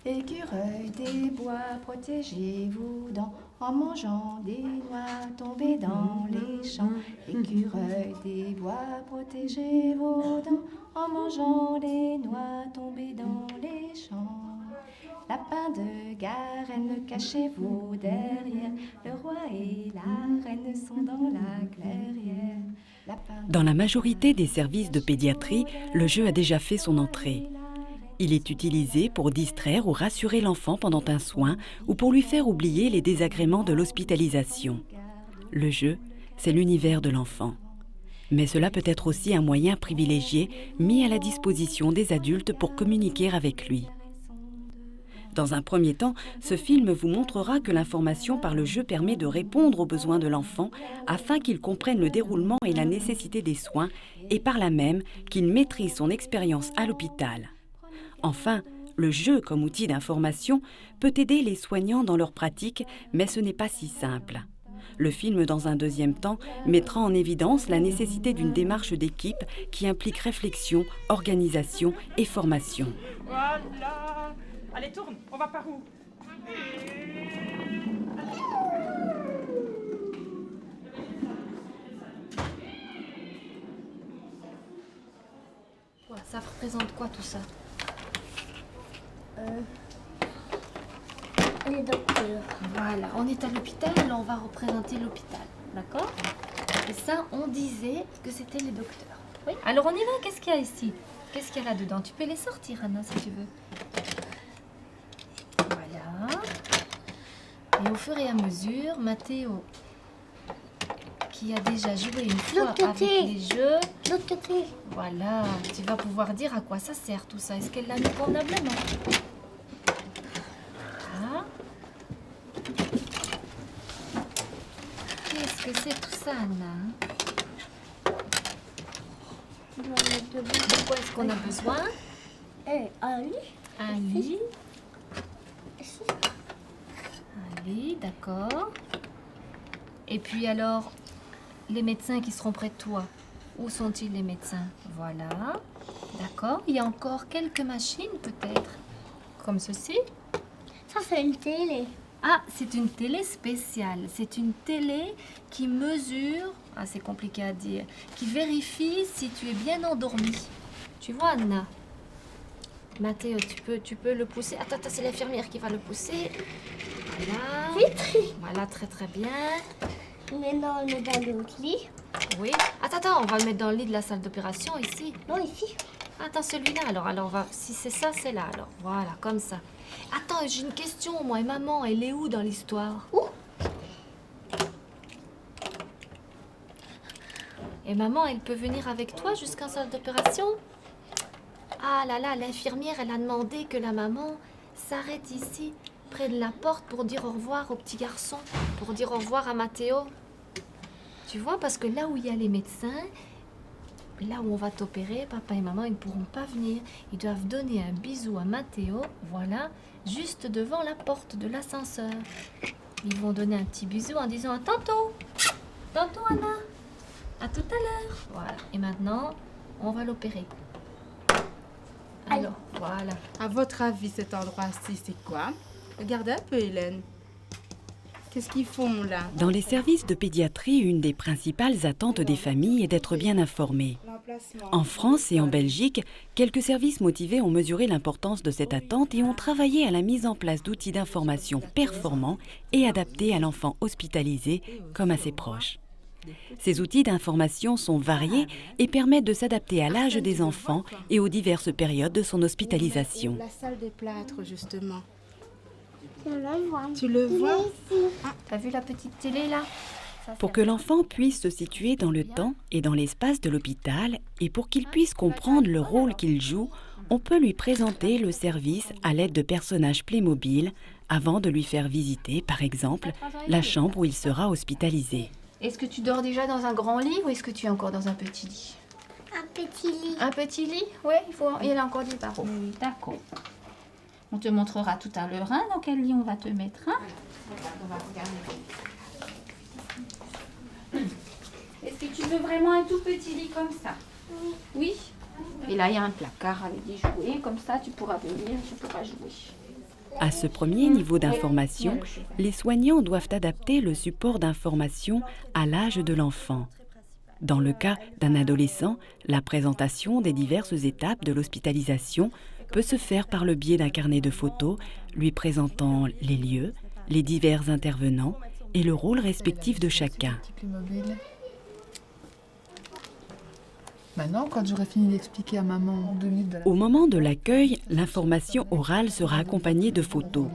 Écureuil des bois, protégez-vous en mangeant des noix tombées dans les champs. Écureuil des bois, protégez vos dents en mangeant les noix tombées dans les champs. Lapin de Garenne, cachez-vous derrière, le roi et la reine sont dans la clairière. Dans la majorité des services de pédiatrie, le jeu a déjà fait son entrée. Il est utilisé pour distraire ou rassurer l'enfant pendant un soin ou pour lui faire oublier les désagréments de l'hospitalisation. Le jeu, c'est l'univers de l'enfant. Mais cela peut être aussi un moyen privilégié mis à la disposition des adultes pour communiquer avec lui. Dans un premier temps, ce film vous montrera que l'information par le jeu permet de répondre aux besoins de l'enfant afin qu'il comprenne le déroulement et la nécessité des soins et par là même qu'il maîtrise son expérience à l'hôpital. Enfin, le jeu comme outil d'information peut aider les soignants dans leur pratique, mais ce n'est pas si simple. Le film, dans un deuxième temps, mettra en évidence la nécessité d'une démarche d'équipe qui implique réflexion, organisation et formation. Voilà. Allez, tourne, on va par où? Ça représente quoi tout ça? Les docteurs. Voilà, on est à l'hôpital, on va représenter l'hôpital, d'accord? Et ça, on disait que c'était les docteurs. Oui. Alors on y va, qu'est-ce qu'il y a ici? Qu'est-ce qu'il y a là-dedans? Tu peux les sortir, Anna, si tu veux. Voilà. Et au fur et à mesure, Mathéo, qui a déjà joué une fois avec les jeux... L'autre côté. Voilà, tu vas pouvoir dire à quoi ça sert tout ça. Est-ce qu'elle l'a mis convenablement? Voilà. Qu'est-ce que c'est tout ça, Anna? De quoi est-ce qu'on a besoin? Un lit. Un lit. Un lit, d'accord. Et puis alors, les médecins qui seront près de toi, où sont-ils les médecins? Voilà, d'accord. Il y a encore quelques machines peut-être, comme ceci. Ça, c'est une télé. Ah, c'est une télé spéciale. C'est une télé qui mesure, ah c'est compliqué à dire, qui vérifie si tu es bien endormi. Tu vois, Anna? Mathéo, tu peux le pousser. Attends, c'est l'infirmière qui va le pousser. Voilà. Voilà, très très bien. Maintenant, on met dans l'autre lit. Oui. Attends, on va le mettre dans le lit de la salle d'opération ici. Non, ici. Attends, celui-là, alors on va... Si c'est ça, c'est là, alors. Voilà, comme ça. Attends, j'ai une question, moi. Et maman, elle est où dans l'histoire? Où? Et maman, elle peut venir avec toi jusqu'en salle d'opération? Ah là là, l'infirmière, elle a demandé que la maman s'arrête ici, près de la porte, pour dire au revoir au petit garçon, pour dire au revoir à Mathéo. Tu vois, parce que là où il y a les médecins, là où on va t'opérer, papa et maman, ils ne pourront pas venir. Ils doivent donner un bisou à Mathéo, voilà, juste devant la porte de l'ascenseur. Ils vont donner un petit bisou en disant « À tantôt !»« Tantôt, Anna !»« À tout à l'heure !» Voilà. Et maintenant, on va l'opérer. Alors, voilà. À votre avis, cet endroit-ci, c'est quoi? Regardez un peu, Hélène. Qu'est-ce qu'ils font là? Dans les services de pédiatrie, une des principales attentes des familles est d'être bien informées. En France et en Belgique, quelques services motivés ont mesuré l'importance de cette attente et ont travaillé à la mise en place d'outils d'information performants et adaptés à l'enfant hospitalisé comme à ses proches. Ces outils d'information sont variés et permettent de s'adapter à l'âge des enfants et aux diverses périodes de son hospitalisation. La salle des plâtres, justement. Je le vois. Tu le vois? T'as vu la petite télé là? Pour que l'enfant puisse se situer dans le temps et dans l'espace de l'hôpital et pour qu'il puisse comprendre le rôle qu'il joue, on peut lui présenter le service à l'aide de personnages Playmobil avant de lui faire visiter, par exemple, la chambre où il sera hospitalisé. Est-ce que tu dors déjà dans un grand lit ou est-ce que tu es encore dans un petit lit? Un petit lit. Un petit lit? Oui, il y a encore des barreaux. Oui, d'accord. On te montrera tout à l'heure dans quel lit on va te mettre. On va regarder. Est-ce que tu veux vraiment un tout petit lit comme ça? Oui. Et là, il y a un placard avec des jouets. Comme ça, tu pourras venir, tu pourras jouer. À ce premier niveau d'information, les soignants doivent adapter le support d'information à l'âge de l'enfant. Dans le cas d'un adolescent, la présentation des diverses étapes de l'hospitalisation peut se faire par le biais d'un carnet de photos lui présentant les lieux, les divers intervenants et le rôle respectif de chacun. Maintenant, quand j'aurai fini d'expliquer à maman en 2 minutes de la... Au moment de l'accueil, l'information orale sera accompagnée de photos.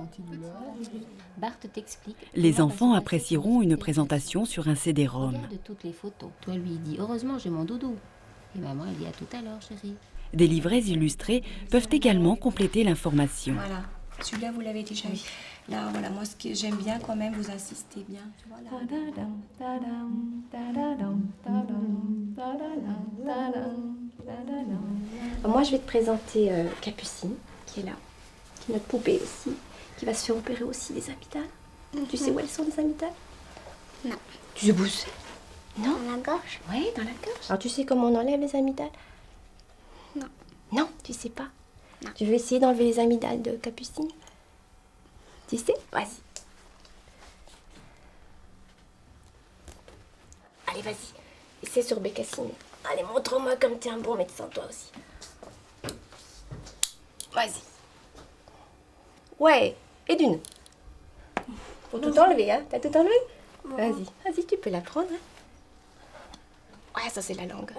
Bart t'explique. Les enfants apprécieront une présentation sur un CD-ROM. Regarde toutes les photos. Toi, lui, il dit « Heureusement, j'ai mon doudou ». Et maman, elle dit « À tout à l'heure, chérie ». Des livrets illustrés peuvent également compléter l'information. Voilà, celui-là, vous l'avez déjà vu. Là, voilà, moi, ce que j'aime bien quand même, vous insistez bien. Tu vois, là. Moi, je vais te présenter Capucine, qui est là, qui est notre poupée aussi, qui va se faire opérer aussi des amygdales. Tu sais où elles sont, les amygdales? Non. Tu sais où c'est? Non. Dans la gorge? Oui, dans la gorge. Alors, tu sais comment on enlève les amygdales? Non. Non, tu sais pas? Non. Tu veux essayer d'enlever les amygdales de Capucine? Tu sais? Vas-y. Allez, vas-y. Essaie sur Bécassine. Allez, montre-moi comme t'es un bon médecin, toi aussi. Vas-y. Ouais, et d'une. Faut tout enlever, hein? T'as tout enlevé? Vas-y, vas-y, tu peux la prendre. Hein? Ouais, ça c'est la langue.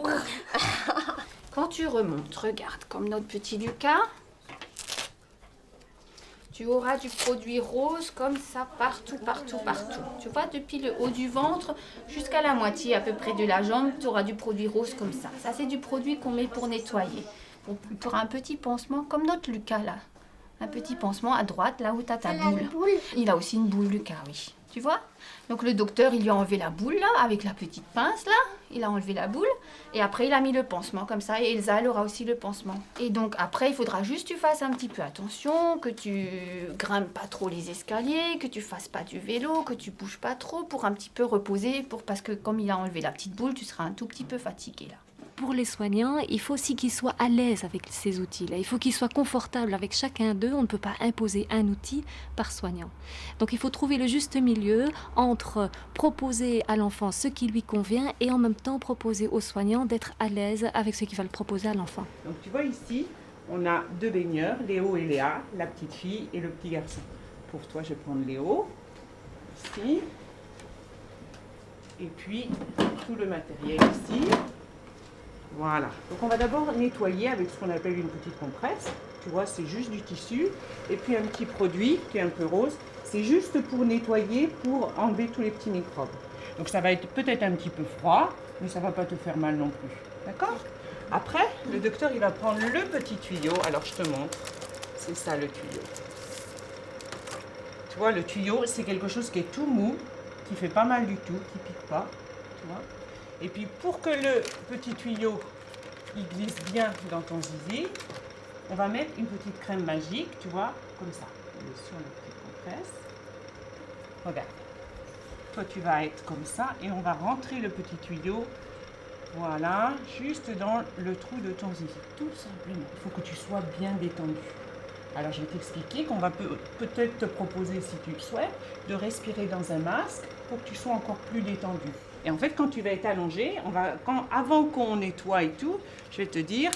Quand tu remontes, regarde, comme notre petit Lucas, tu auras du produit rose comme ça partout, partout, partout. Tu vois, depuis le haut du ventre jusqu'à la moitié à peu près de la jambe, tu auras du produit rose comme ça. Ça, c'est du produit qu'on met pour nettoyer. Tu auras un petit pansement comme notre Lucas là. Un petit pansement à droite, là où tu as ta boule. Il a aussi une boule, Lucas, oui. Tu vois? Donc le docteur, il lui a enlevé la boule là, avec la petite pince là. Il a enlevé la boule et après il a mis le pansement comme ça. Et Elsa, elle aura aussi le pansement. Et donc après, il faudra juste que tu fasses un petit peu attention, que tu grimpes pas trop les escaliers, que tu fasses pas du vélo, que tu bouges pas trop pour un petit peu reposer. Parce que comme il a enlevé la petite boule, tu seras un tout petit peu fatigué là. Pour les soignants, il faut aussi qu'ils soient à l'aise avec ces outils-là. Il faut qu'ils soient confortables avec chacun d'eux. On ne peut pas imposer un outil par soignant. Donc il faut trouver le juste milieu entre proposer à l'enfant ce qui lui convient et en même temps proposer aux soignants d'être à l'aise avec ce qu'ils veulent proposer à l'enfant. Donc tu vois ici, on a 2 baigneurs, Léo et Léa, la petite fille et le petit garçon. Pour toi, je vais prendre Léo, ici. Et puis tout le matériel ici. Voilà. Donc on va d'abord nettoyer avec ce qu'on appelle une petite compresse. Tu vois, c'est juste du tissu. Et puis un petit produit qui est un peu rose. C'est juste pour nettoyer, pour enlever tous les petits microbes. Donc ça va être peut-être un petit peu froid, mais ça ne va pas te faire mal non plus. D'accord? Après, le docteur, il va prendre le petit tuyau. Alors je te montre. C'est ça le tuyau. Tu vois, le tuyau, c'est quelque chose qui est tout mou, qui fait pas mal du tout, qui pique pas. Tu vois? Et puis pour que le petit tuyau il glisse bien dans ton zizi, on va mettre une petite crème magique, tu vois, comme ça. On est sur la petite compresse. Regarde. Toi tu vas être comme ça et on va rentrer le petit tuyau, voilà, juste dans le trou de ton zizi. Tout simplement. Il faut que tu sois bien détendu. Alors je vais t'expliquer qu'on va peut-être te proposer, si tu le souhaites, de respirer dans un masque pour que tu sois encore plus détendu. Et en fait, quand tu vas être allongé, avant qu'on nettoie et tout, je vais te dire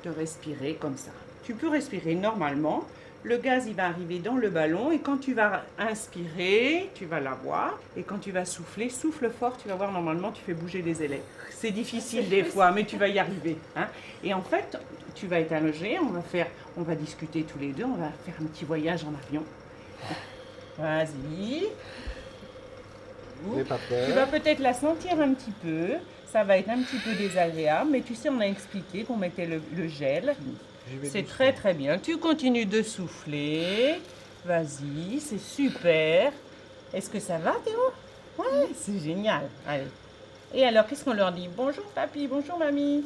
de respirer comme ça. Tu peux respirer normalement. Le gaz, il va arriver dans le ballon et quand tu vas inspirer, tu vas l'avoir. Et quand tu vas souffler, souffle fort, tu vas voir, normalement, tu fais bouger les ailes. C'est difficile des fois, mais tu vas y arriver. Hein. Et en fait, tu vas être allongé, on va discuter tous les deux, on va faire un petit voyage en avion. Vas-y. Pas peur. Tu vas peut-être la sentir un petit peu, ça va être un petit peu désagréable, mais tu sais, on a expliqué qu'on mettait le gel. C'est très très bien. Tu continues de souffler. Vas-y, c'est super. Est-ce que ça va, Théo? Ouais, c'est génial. Allez. Et alors, qu'est-ce qu'on leur dit? Bonjour papy, bonjour mamie.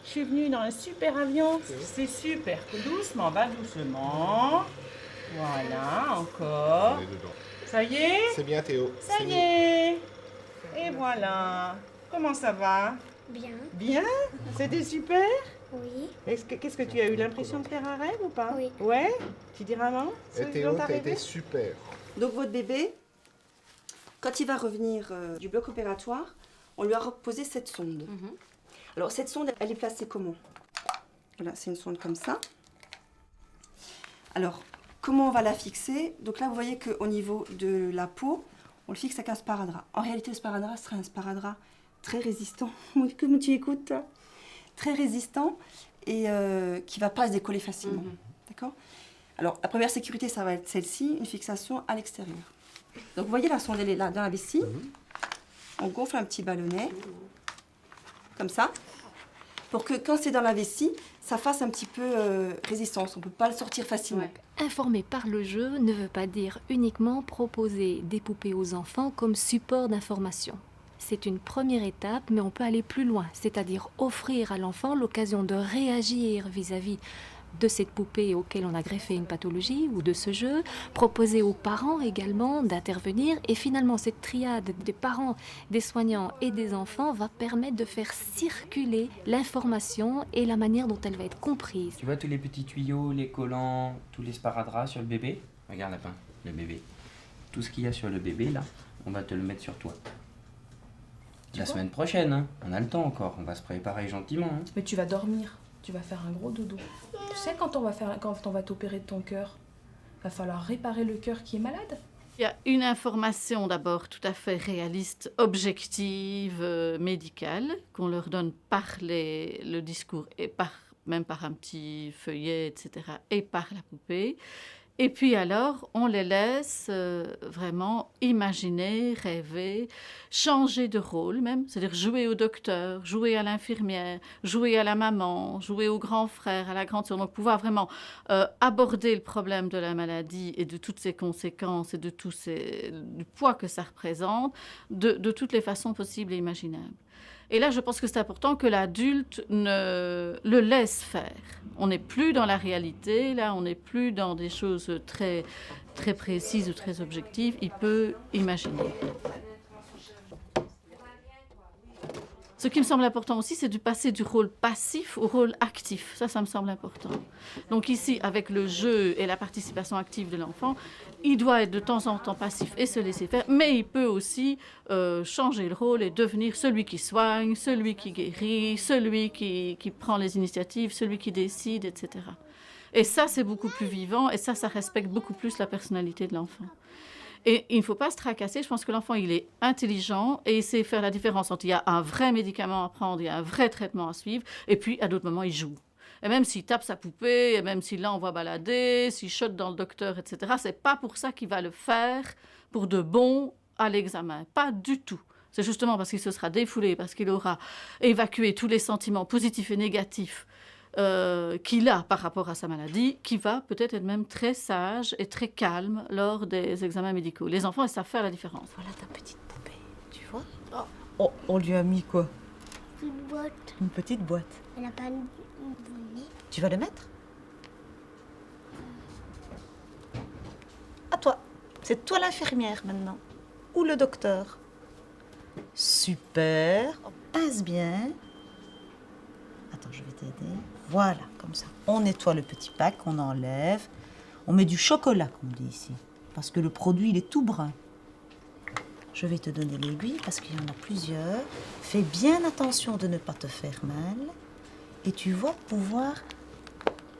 Je suis venue dans un super avion. C'est super. Doucement, va doucement. Voilà, encore. Ça y est? C'est bien Théo. Ça y est. Et voilà. Comment ça va? Bien. Bien? C'était super? Oui. Qu'est-ce que tu as eu l'impression de faire un rêve ou pas? Oui. Ouais? Tu dis maman? Théo, t'as été super. Donc votre bébé, quand il va revenir du bloc opératoire, on lui a posé cette sonde. Alors cette sonde, elle est placée comment? Voilà, c'est une sonde comme ça. Alors, comment on va la fixer? Donc là, vous voyez qu'au niveau de la peau, on le fixe avec un sparadrap. En réalité, le sparadrap serait un sparadrap très résistant. Comment tu écoutes, toi? Très résistant et qui ne va pas se décoller facilement. D'accord? Alors, la première sécurité, ça va être celle-ci, une fixation à l'extérieur. Donc, vous voyez, la sonde, elle est là, dans la vessie. On gonfle un petit ballonnet, comme ça, pour que quand c'est dans la vessie, ça fasse un petit peu résistance. On ne peut pas le sortir facilement. Informer par le jeu ne veut pas dire uniquement proposer des poupées aux enfants comme support d'information. C'est une première étape, mais on peut aller plus loin, c'est-à-dire offrir à l'enfant l'occasion de réagir vis-à-vis de cette poupée auquel on a greffé une pathologie ou de ce jeu, proposer aux parents également d'intervenir et finalement cette triade des parents, des soignants et des enfants va permettre de faire circuler l'information et la manière dont elle va être comprise. Tu vois tous les petits tuyaux, les collants, tous les sparadraps sur le bébé? Regarde lapin, le bébé. Tout ce qu'il y a sur le bébé là, on va te le mettre sur toi. La semaine prochaine, hein. On a le temps encore, on va se préparer gentiment. Hein. Mais tu vas dormir. Tu vas faire un gros dodo. Tu sais, quand on va t'opérer de ton cœur, va falloir réparer le cœur qui est malade. Il y a une information d'abord tout à fait réaliste, objective, médicale, qu'on leur donne par le discours et même par un petit feuillet, etc., et par la poupée. Et puis alors, on les laisse vraiment imaginer, rêver, changer de rôle même, c'est-à-dire jouer au docteur, jouer à l'infirmière, jouer à la maman, jouer au grand frère, à la grande sœur. Donc pouvoir vraiment aborder le problème de la maladie et de toutes ses conséquences et de du poids que ça représente de toutes les façons possibles et imaginables. Et là, je pense que c'est important que l'adulte le laisse faire. On n'est plus dans la réalité, là, on n'est plus dans des choses très, très précises ou très objectives. Il peut imaginer. Ce qui me semble important aussi, c'est de passer du rôle passif au rôle actif. Ça me semble important. Donc ici, avec le jeu et la participation active de l'enfant, il doit être de temps en temps passif et se laisser faire, mais il peut aussi changer le rôle et devenir celui qui soigne, celui qui guérit, celui qui prend les initiatives, celui qui décide, etc. Et ça, c'est beaucoup plus vivant et ça respecte beaucoup plus la personnalité de l'enfant. Et il ne faut pas se tracasser. Je pense que l'enfant, il est intelligent et il sait faire la différence entre il y a un vrai médicament à prendre, il y a un vrai traitement à suivre, et puis à d'autres moments, il joue. Et même s'il tape sa poupée, et même s'il l'envoie balader, s'il chote dans le docteur, etc., c'est pas pour ça qu'il va le faire pour de bon à l'examen. Pas du tout. C'est justement parce qu'il se sera défoulé, parce qu'il aura évacué tous les sentiments positifs et négatifs qu'il a par rapport à sa maladie, qui va peut-être être même très sage et très calme lors des examens médicaux. Les enfants, ils savent faire la différence. Voilà ta petite poupée, tu vois? Oh, on lui a mis quoi? Une boîte. Une petite boîte. Elle n'a pas une... Tu vas le mettre? À toi. C'est toi l'infirmière maintenant. Ou le docteur. Super. On pince bien. Attends, je vais t'aider. Voilà, comme ça. On nettoie le petit pack, on enlève. On met du chocolat, comme on dit ici. Parce que le produit, il est tout brun. Je vais te donner l'aiguille parce qu'il y en a plusieurs. Fais bien attention de ne pas te faire mal. Et tu vas pouvoir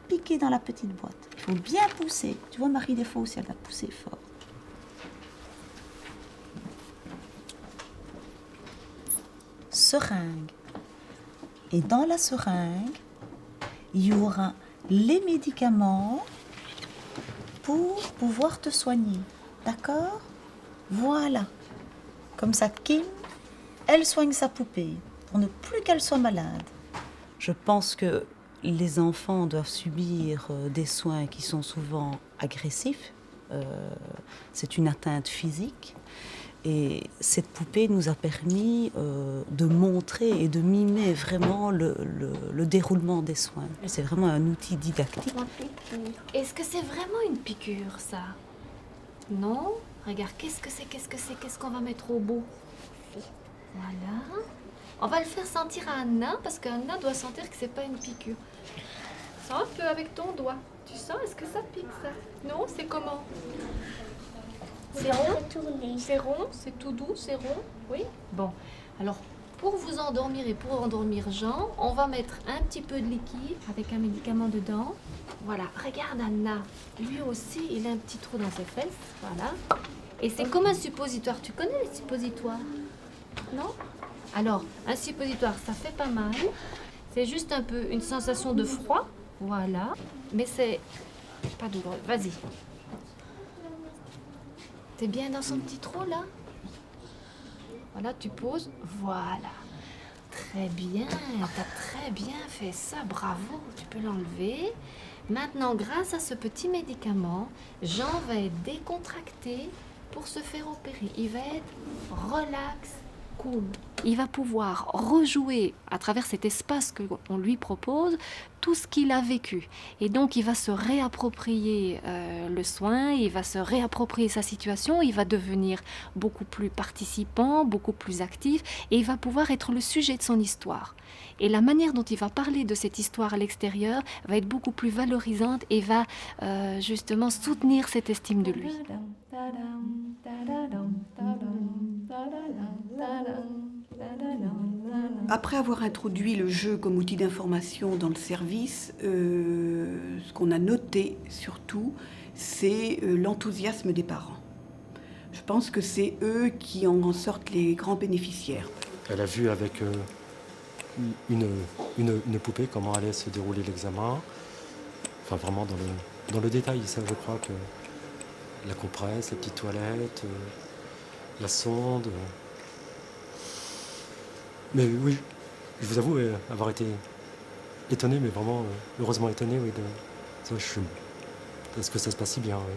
piquer dans la petite boîte. Il faut bien pousser. Tu vois, Marie, des fois aussi, elle a poussé fort. Seringue. Et dans la seringue, il y aura les médicaments pour pouvoir te soigner. D'accord? Voilà. Comme ça, Kim, elle soigne sa poupée pour ne plus qu'elle soit malade. Je pense que les enfants doivent subir des soins qui sont souvent agressifs. C'est une atteinte physique. Et cette poupée nous a permis de montrer et de mimer vraiment le déroulement des soins. C'est vraiment un outil didactique. Est-ce que c'est vraiment une piqûre, ça? Non? Regarde, qu'est-ce que c'est? Qu'est-ce qu'on va mettre au bout? Voilà. On va le faire sentir à Anna, parce qu'Anna doit sentir que c'est pas une piqûre. Sens un peu avec ton doigt. Tu sens, est-ce que ça pique ça? Non, c'est comment? C'est rond? C'est rond, c'est tout doux, c'est rond? Oui? Bon, alors pour vous endormir et pour endormir Jean, on va mettre un petit peu de liquide avec un médicament dedans. Voilà, regarde Anna, lui aussi il a un petit trou dans ses fesses, voilà. Et c'est comme un suppositoire, tu connais les suppositoires? Non? Alors, un suppositoire, ça fait pas mal. C'est juste un peu une sensation de froid, voilà. Mais c'est pas douloureux, vas-y. T'es bien dans son petit trou là? Voilà, tu poses, voilà. Très bien, t'as très bien fait ça, bravo. Tu peux l'enlever. Maintenant, grâce à ce petit médicament, Jean va être décontracté pour se faire opérer. Il va être relax, cool. Il va pouvoir rejouer à travers cet espace qu'on lui propose tout ce qu'il a vécu. Et donc, il va se réapproprier le soin, il va se réapproprier sa situation, il va devenir beaucoup plus participant, beaucoup plus actif, et il va pouvoir être le sujet de son histoire. Et la manière dont il va parler de cette histoire à l'extérieur va être beaucoup plus valorisante et va justement soutenir cette estime de lui. Après avoir introduit le jeu comme outil d'information dans le service, ce qu'on a noté surtout, c'est l'enthousiasme des parents. Je pense que c'est eux qui en sortent les grands bénéficiaires. Elle a vu avec une poupée comment allait se dérouler l'examen. Enfin, vraiment dans le détail, ça, je crois que la compresse, les petites toilettes, la sonde. Mais oui, je vous avoue avoir été étonné, mais vraiment heureusement étonné, oui, de ce que ça se passe si bien. Oui.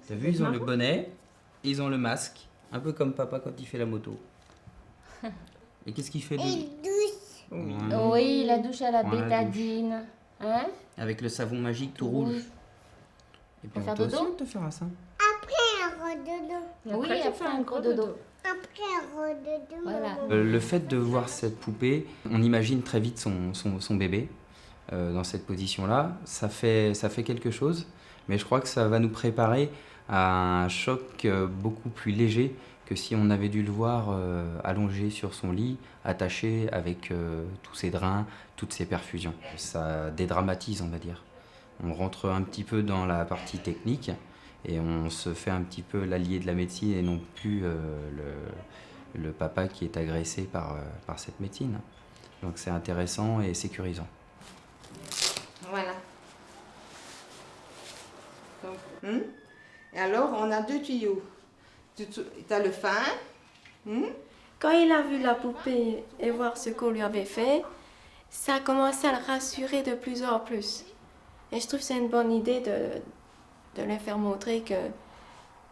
T'as vu, ils ont le bonnet, ils ont le masque, un peu comme papa quand il fait la moto. Et qu'est-ce qu'il fait lui? Oui, la douche à la bétadine. Hein? Avec le savon magique tout rouge. Et puis faire toi dodo? aussi, on te fera ça. Après un gros dodo. Oui, après un gros dodo. Après un gros dodo. Voilà. Le fait de voir cette poupée, on imagine très vite son bébé dans cette position-là. Ça fait quelque chose, mais je crois que ça va nous préparer à un choc beaucoup plus léger que si on avait dû le voir allongé sur son lit, attaché avec tous ses drains, toutes ses perfusions. Ça dédramatise, on va dire. On rentre un petit peu dans la partie technique et on se fait un petit peu l'allié de la médecine et non plus le papa qui est agressé par cette médecine. Donc c'est intéressant et sécurisant. Voilà. Donc, et alors, on a 2 tuyaux. Tu as le fin. Quand il a vu la poupée et voir ce qu'on lui avait fait, ça a commencé à le rassurer de plus en plus. Et je trouve que c'est une bonne idée de leur faire montrer que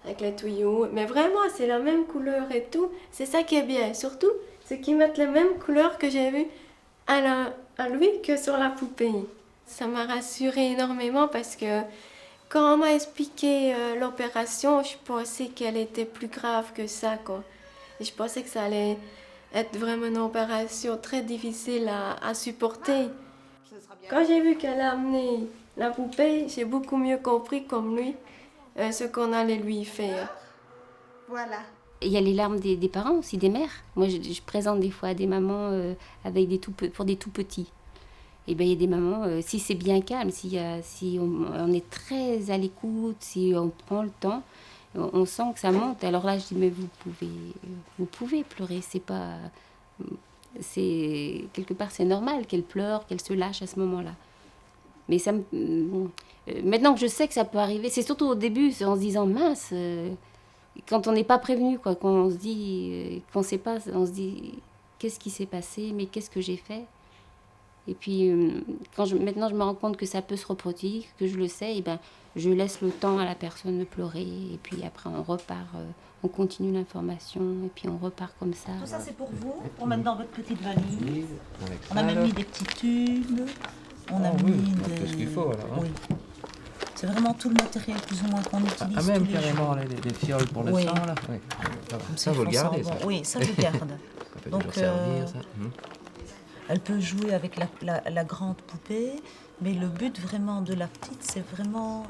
avec les tuyaux. Mais vraiment, c'est la même couleur et tout. C'est ça qui est bien. Surtout, c'est qu'ils mettent les mêmes couleurs que j'ai vues à lui que sur la poupée. Ça m'a rassurée énormément parce que quand on m'a expliqué l'opération, je pensais qu'elle était plus grave que ça, quoi. Et je pensais que ça allait être vraiment une opération très difficile à supporter. Quand j'ai vu qu'elle a amené la poupée, j'ai beaucoup mieux compris, comme lui, ce qu'on allait lui faire. Voilà. Il y a les larmes des parents aussi, des mères. Moi, je présente des fois à des mamans avec pour des tout petits. Et bien, il y a des mamans, si c'est bien calme, si on est très à l'écoute, si on prend le temps, on sent que ça monte. Alors là, je dis, mais vous pouvez pleurer, quelque part, c'est normal qu'elle pleure, qu'elle se lâche à ce moment-là. Mais maintenant que je sais que ça peut arriver, c'est surtout au début, c'est en se disant, mince, quand on n'est pas prévenu, quoi, qu'on se dit, qu'on ne sait pas, on se dit, qu'est-ce qui s'est passé, mais qu'est-ce que j'ai fait? Et puis, maintenant, je me rends compte que ça peut se reproduire, que je le sais, et ben, je laisse le temps à la personne de pleurer, et puis après, on repart, on continue l'information, et puis on repart comme ça. Tout ça, c'est pour vous, pour mettre dans votre petite valise. On a même mis des petits tubes, on a mis tout ce qu'il faut, alors. Oui. C'est vraiment tout le matériel, plus ou moins, qu'on utilise. Ah, même tous les carrément jours. les fioles pour le Oui. sang, là. Oui. Ça, vous le gardez, ça. Oui, ça, je garde. peut Donc, toujours servir, ça. Elle peut jouer avec la grande poupée, mais le but vraiment de la petite, c'est vraiment...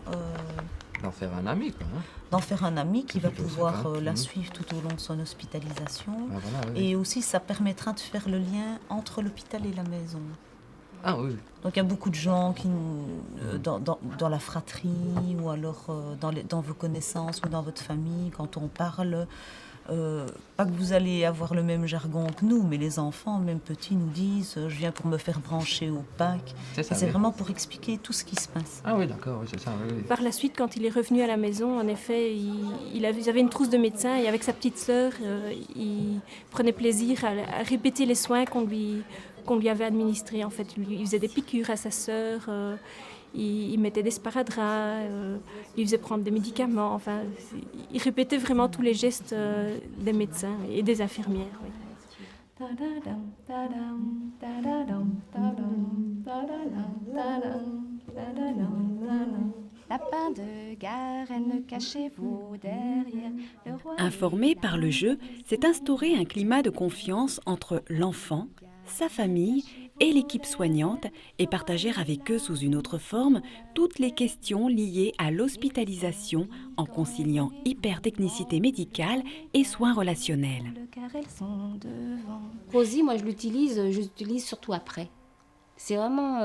D'en faire un ami, quoi. D'en faire un ami qui va plutôt pouvoir sympa. la suivre tout au long de son hospitalisation. Ah, voilà, oui. Et aussi, ça permettra de faire le lien entre l'hôpital et la maison. Ah oui. Donc il y a beaucoup de gens qui, dans la fratrie ou alors dans vos connaissances ou dans votre famille, quand on parle, pas que vous allez avoir le même jargon que nous, mais les enfants, même petits, nous disent « je viens pour me faire brancher au PAC ». C'est vraiment pour expliquer tout ce qui se passe. Ah oui, d'accord, oui, c'est ça. Oui. Par la suite, quand il est revenu à la maison, en effet, il avait une trousse de médecin et avec sa petite sœur, il prenait plaisir à répéter les soins qu'on lui avait administrés. En fait, il faisait des piqûres à sa sœur, il mettait des sparadraps, il faisait prendre des médicaments. Enfin, il répétait vraiment tous les gestes des médecins et des infirmières. Oui. Lapin de Garenne, cachez-vous derrière le roi. Informé par le jeu, s'est instauré un climat de confiance entre l'enfant, sa famille et l'équipe soignante et partager avec eux sous une autre forme toutes les questions liées à l'hospitalisation en conciliant hypertechnicité médicale et soins relationnels. Rosie, moi je l'utilise surtout après. C'est vraiment...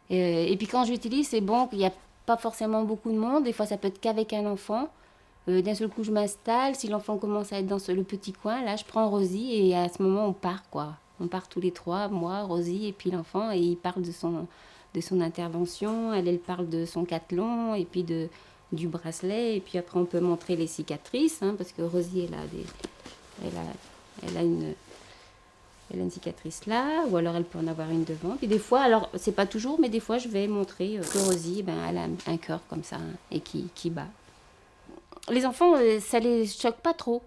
et puis quand j'utilise, c'est bon qu'il n'y a pas forcément beaucoup de monde. Des fois, ça peut être qu'avec un enfant. D'un seul coup, je m'installe. Si l'enfant commence à être dans le petit coin, là, je prends Rosie et à ce moment, on part, quoi. On part tous les trois, moi, Rosie et puis l'enfant, et il parle de son intervention. Elle parle de son cathlon et puis du bracelet. Et puis après, on peut montrer les cicatrices, hein, parce que Rosie, elle a une cicatrice là, ou alors elle peut en avoir une devant. Puis des fois, alors c'est pas toujours, mais des fois je vais montrer que Rosie, elle a un cœur comme ça, hein, et qui bat. Les enfants, ça les choque pas trop.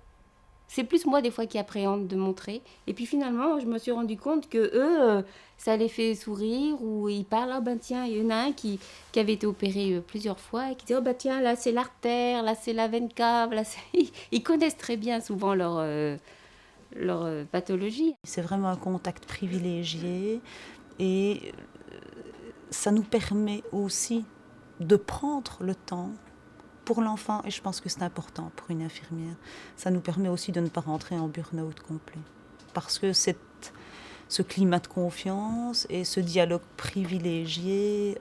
C'est plus moi des fois qui appréhende de montrer. Et puis finalement, je me suis rendu compte que eux, ça les fait sourire, ou ils parlent, tiens, il y en a un qui avait été opéré plusieurs fois, et qui dit, tiens, là c'est l'artère, là c'est la veine cave, là c'est... Ils connaissent très bien souvent leur pathologie. C'est vraiment un contact privilégié et ça nous permet aussi de prendre le temps pour l'enfant, et je pense que c'est important pour une infirmière. Ça nous permet aussi de ne pas rentrer en burn-out complet. Parce que ce climat de confiance et ce dialogue privilégié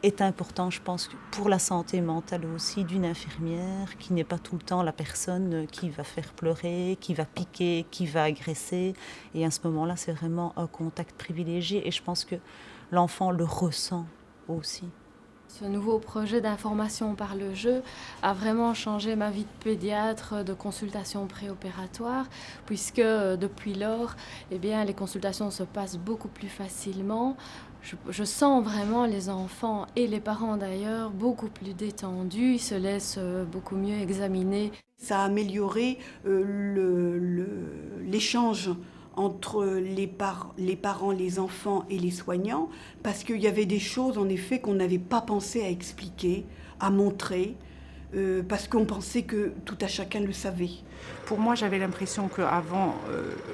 est important, je pense, pour la santé mentale aussi d'une infirmière qui n'est pas tout le temps la personne qui va faire pleurer, qui va piquer, qui va agresser. Et à ce moment-là, c'est vraiment un contact privilégié et je pense que l'enfant le ressent aussi. Ce nouveau projet d'information par le jeu a vraiment changé ma vie de pédiatre, de consultation préopératoire, puisque depuis lors, les consultations se passent beaucoup plus facilement. Je sens vraiment les enfants et les parents d'ailleurs beaucoup plus détendus, ils se laissent beaucoup mieux examiner. Ça a amélioré l'échange entre les parents, les enfants et les soignants, parce qu'il y avait des choses en effet qu'on n'avait pas pensé à expliquer, à montrer, parce qu'on pensait que tout à chacun le savait. Pour moi, j'avais l'impression qu'avant,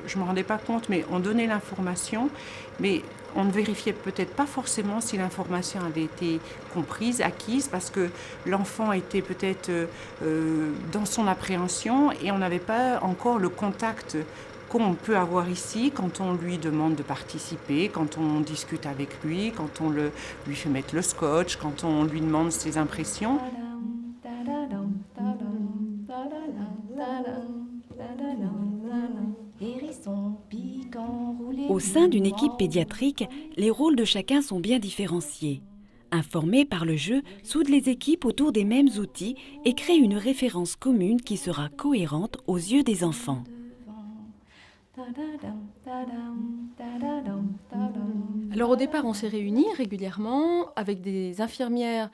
je ne me rendais pas compte, mais on donnait l'information, mais on ne vérifiait peut-être pas forcément si l'information avait été comprise, acquise, parce que l'enfant était peut-être dans son appréhension et on n'avait pas encore le contact qu'on peut avoir ici quand on lui demande de participer, quand on discute avec lui, quand on lui fait mettre le scotch, quand on lui demande ses impressions. Au sein d'une équipe pédiatrique, les rôles de chacun sont bien différenciés. Informé par le jeu, soude les équipes autour des mêmes outils et crée une référence commune qui sera cohérente aux yeux des enfants. Alors au départ, on s'est réunis régulièrement avec des infirmières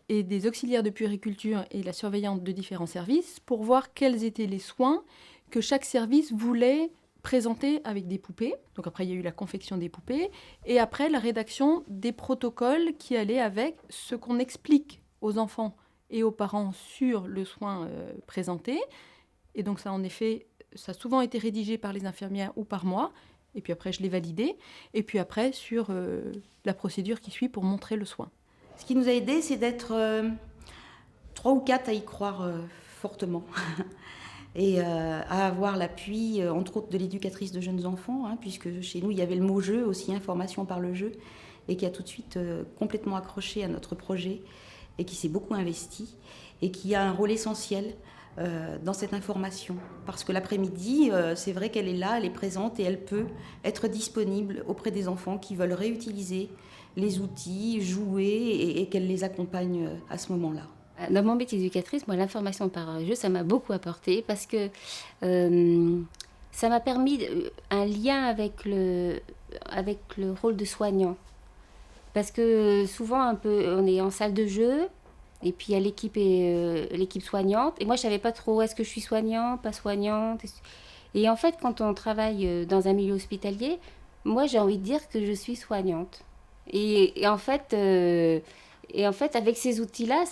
et des auxiliaires de puériculture et la surveillante de différents services pour voir quels étaient les soins que chaque service voulait présenter avec des poupées. Donc après, il y a eu la confection des poupées et après la rédaction des protocoles qui allaient avec ce qu'on explique aux enfants et aux parents sur le soin présenté. Et donc ça, en effet, ça a souvent été rédigé par les infirmières ou par moi, et puis après je l'ai validé, et puis après sur la procédure qui suit pour montrer le soin. Ce qui nous a aidés, c'est d'être 3 ou 4 à y croire fortement et à avoir l'appui, entre autres, de l'éducatrice de jeunes enfants, hein, puisque chez nous, il y avait le mot jeu, aussi information par le jeu, et qui a tout de suite complètement accroché à notre projet et qui s'est beaucoup investi et qui a un rôle essentiel dans cette information. Parce que l'après-midi, c'est vrai qu'elle est là, elle est présente et elle peut être disponible auprès des enfants qui veulent réutiliser les outils, jouer et qu'elle les accompagne à ce moment-là. Dans mon métier d'éducatrice, moi, l'information par jeu, ça m'a beaucoup apporté parce que ça m'a permis un lien avec le rôle de soignant. Parce que souvent, on est en salle de jeu, et puis il y a l'équipe soignante. Et moi, je ne savais pas trop, est-ce que je suis soignante, pas soignante. Et en fait, quand on travaille dans un milieu hospitalier, moi, j'ai envie de dire que je suis soignante. Et en fait, avec ces outils-là,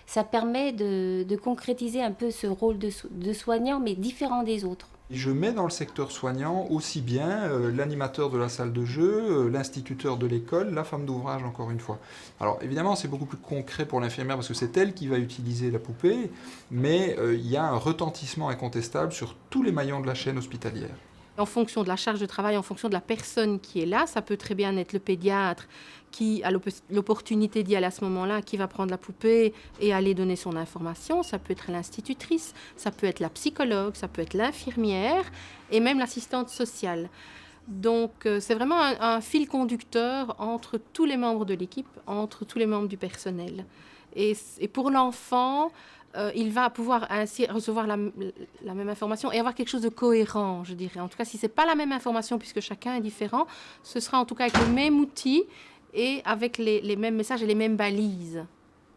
ça permet de concrétiser un peu ce rôle de soignant, mais différent des autres. Je mets dans le secteur soignant aussi bien l'animateur de la salle de jeu, l'instituteur de l'école, la femme d'ouvrage, encore une fois. Alors évidemment, c'est beaucoup plus concret pour l'infirmière parce que c'est elle qui va utiliser la poupée, mais il y a un retentissement incontestable sur tous les maillons de la chaîne hospitalière. En fonction de la charge de travail, en fonction de la personne qui est là, ça peut très bien être le pédiatre qui a l'opportunité d'y aller à ce moment-là, qui va prendre la poupée et aller donner son information. Ça peut être l'institutrice, ça peut être la psychologue, ça peut être l'infirmière et même l'assistante sociale. Donc c'est vraiment un fil conducteur entre tous les membres de l'équipe, entre tous les membres du personnel. Et pour l'enfant, il va pouvoir ainsi recevoir la même information et avoir quelque chose de cohérent, je dirais. En tout cas, si ce n'est pas la même information, puisque chacun est différent, ce sera en tout cas avec le même outil et avec les mêmes messages et les mêmes balises.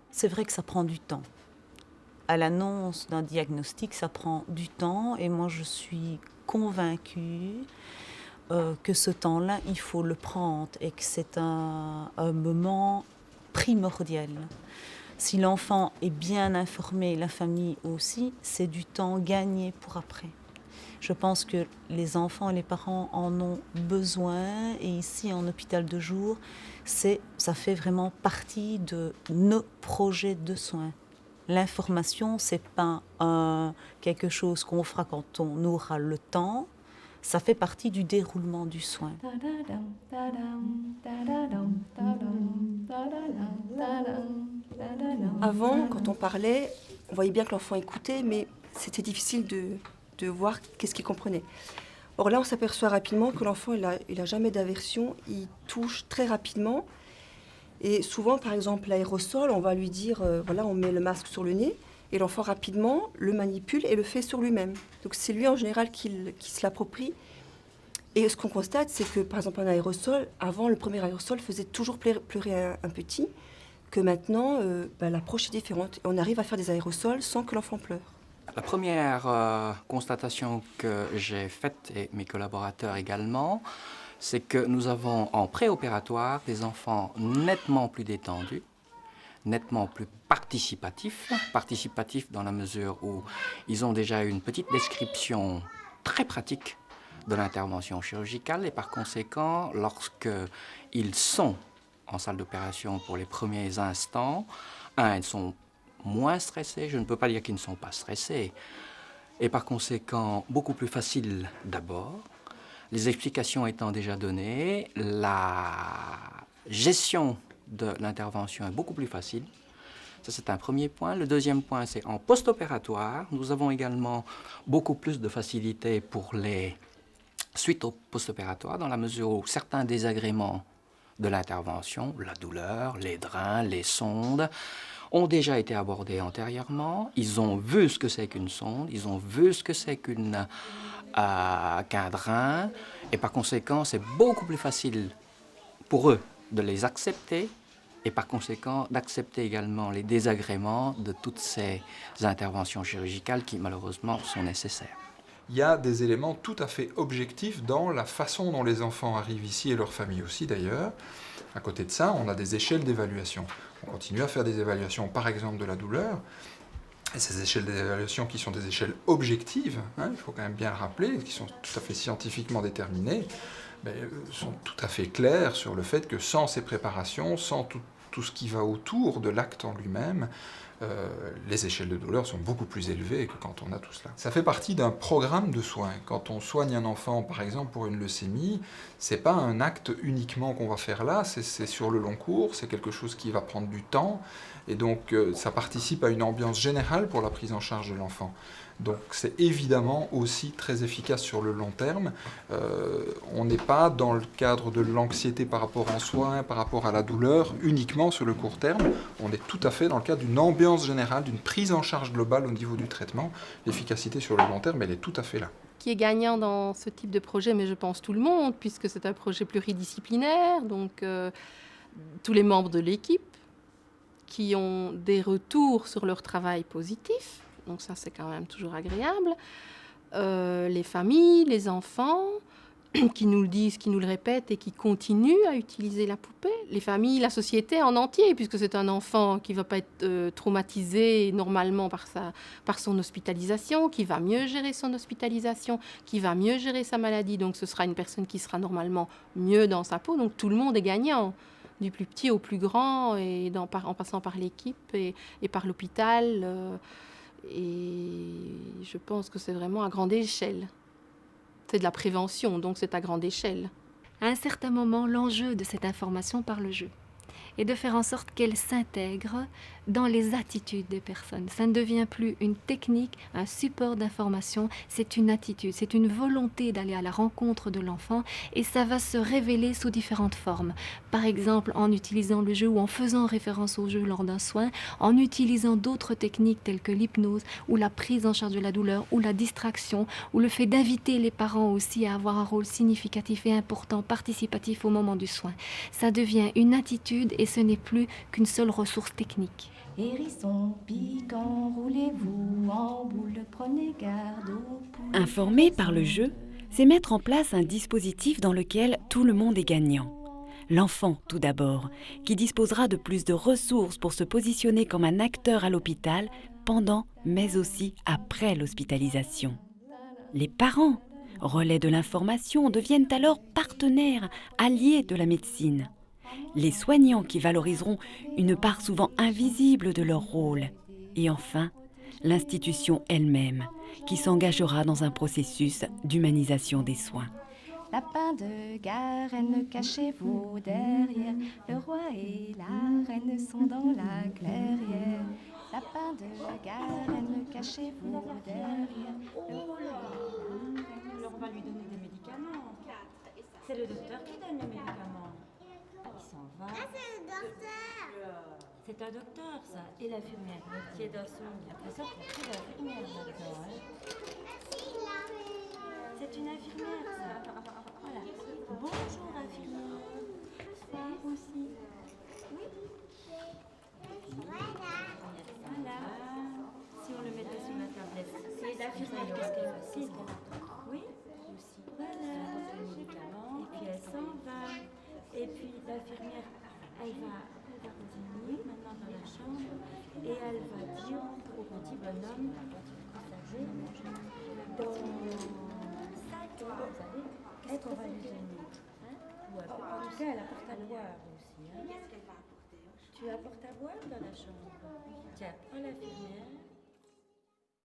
C'est vrai que ça prend du temps. À l'annonce d'un diagnostic, ça prend du temps et moi, je suis convaincue que ce temps-là, il faut le prendre et que c'est un moment primordial. Si l'enfant est bien informé, la famille aussi, c'est du temps gagné pour après. Je pense que les enfants et les parents en ont besoin et ici en hôpital de jour, ça fait vraiment partie de nos projets de soins. L'information, c'est pas quelque chose qu'on fera quand on aura le temps. Ça fait partie du déroulement du soin. Avant, quand on parlait, on voyait bien que l'enfant écoutait, mais c'était difficile de voir qu'est-ce qu'il comprenait. Or là, on s'aperçoit rapidement que l'enfant, il a jamais d'aversion, il touche très rapidement. Et souvent, par exemple, l'aérosol, on va lui dire, voilà, on met le masque sur le nez, et l'enfant rapidement le manipule et le fait sur lui-même. Donc c'est lui en général qui se l'approprie. Et ce qu'on constate, c'est que par exemple un aérosol, avant le premier aérosol faisait toujours pleurer un petit, que maintenant l'approche est différente. On arrive à faire des aérosols sans que l'enfant pleure. La première constatation que j'ai faite, et mes collaborateurs également, c'est que nous avons en préopératoire des enfants nettement plus détendus, nettement plus participatifs dans la mesure où ils ont déjà une petite description très pratique de l'intervention chirurgicale et par conséquent, lorsqu'ils sont en salle d'opération pour les premiers instants, ils sont moins stressés, je ne peux pas dire qu'ils ne sont pas stressés, et par conséquent, beaucoup plus facile d'abord, les explications étant déjà données, la gestion de l'intervention est beaucoup plus facile. Ça, c'est un premier point. Le deuxième point, c'est en post-opératoire. Nous avons également beaucoup plus de facilité pour les suites au post-opératoire, dans la mesure où certains désagréments de l'intervention, la douleur, les drains, les sondes, ont déjà été abordés antérieurement. Ils ont vu ce que c'est qu'une sonde, ils ont vu ce que c'est qu'un drain, et par conséquent, c'est beaucoup plus facile pour eux de les accepter et par conséquent d'accepter également les désagréments de toutes ces interventions chirurgicales qui malheureusement sont nécessaires. Il y a des éléments tout à fait objectifs dans la façon dont les enfants arrivent ici et leurs familles aussi d'ailleurs. À côté de ça, on a des échelles d'évaluation. On continue à faire des évaluations par exemple de la douleur. Et ces échelles d'évaluation qui sont des échelles objectives, hein, il faut quand même bien le rappeler, qui sont tout à fait scientifiquement déterminées, sont tout à fait claires sur le fait que sans ces préparations, sans tout ce qui va autour de l'acte en lui-même, les échelles de douleur sont beaucoup plus élevées que quand on a tout cela. Ça fait partie d'un programme de soins. Quand on soigne un enfant, par exemple, pour une leucémie, c'est pas un acte uniquement qu'on va faire là, c'est sur le long cours, c'est quelque chose qui va prendre du temps, et donc ça participe à une ambiance générale pour la prise en charge de l'enfant. Donc c'est évidemment aussi très efficace sur le long terme. On n'est pas dans le cadre de l'anxiété par rapport en soins, par rapport à la douleur, uniquement sur le court terme. On est tout à fait dans le cadre d'une ambiance générale, d'une prise en charge globale au niveau du traitement. L'efficacité sur le long terme, elle est tout à fait là. Qui est gagnant dans ce type de projet, mais je pense tout le monde, puisque c'est un projet pluridisciplinaire, donc tous les membres de l'équipe qui ont des retours sur leur travail positif. Donc ça, c'est quand même toujours agréable. Les familles, les enfants, qui nous le disent, qui nous le répètent et qui continuent à utiliser la poupée. Les familles, la société en entier, puisque c'est un enfant qui ne va pas être traumatisé normalement par son hospitalisation, qui va mieux gérer son hospitalisation, qui va mieux gérer sa maladie. Donc ce sera une personne qui sera normalement mieux dans sa peau. Donc tout le monde est gagnant, du plus petit au plus grand, et en passant par l'équipe et par l'hôpital. Et je pense que c'est vraiment à grande échelle. C'est de la prévention, donc c'est à grande échelle. À un certain moment, l'enjeu de cette information par le jeu est de faire en sorte qu'elle s'intègre dans les attitudes des personnes. Ça ne devient plus une technique, un support d'information, c'est une attitude, c'est une volonté d'aller à la rencontre de l'enfant et ça va se révéler sous différentes formes. Par exemple, en utilisant le jeu ou en faisant référence au jeu lors d'un soin, en utilisant d'autres techniques telles que l'hypnose ou la prise en charge de la douleur ou la distraction ou le fait d'inviter les parents aussi à avoir un rôle significatif et important, participatif au moment du soin. Ça devient une attitude et ce n'est plus qu'une seule ressource technique. Hérisson piquant, roulez-vous en boule, prenez garde au poulet. Informer par le jeu, c'est mettre en place un dispositif dans lequel tout le monde est gagnant. L'enfant, tout d'abord, qui disposera de plus de ressources pour se positionner comme un acteur à l'hôpital pendant, mais aussi après l'hospitalisation. Les parents, relais de l'information, deviennent alors partenaires, alliés de la médecine. Les soignants qui valoriseront une part souvent invisible de leur rôle. Et enfin, l'institution elle-même, qui s'engagera dans un processus d'humanisation des soins. Lapin de Garenne, cachez-vous derrière. Le roi et la reine sont dans la clairière. Lapin de Garenne, cachez-vous derrière. Le roi et la reine. Alors on va lui donner des médicaments. C'est le docteur qui donne les médicaments. Il s'en va. Ah, c'est le docteur. C'est un docteur, ça. Et l'infirmière qui est dans son lit. Après ça, on trouve l'infirmière là-dedans. Hein. C'est une infirmière, ça. Voilà. Bonjour, infirmière. Bonsoir aussi. Oui. Voilà. Si on le mettait sur la tablette. C'est l'infirmière, qu'est-ce qu'elle fait? Oui. Aussi. Voilà. Le médicament. Et puis elle s'en va. Et puis l'infirmière, elle va revenir maintenant dans la chambre et elle va dire au petit bonhomme, vous savez, dans 5 ans, vous savez, qu'est-ce qu'on va lui donner, hein? Ou en tout cas, elle apporte à boire aussi. Hein? Qu'est-ce qu'elle va apporter? Tu apportes à boire dans la chambre? Tiens, prends l'infirmière.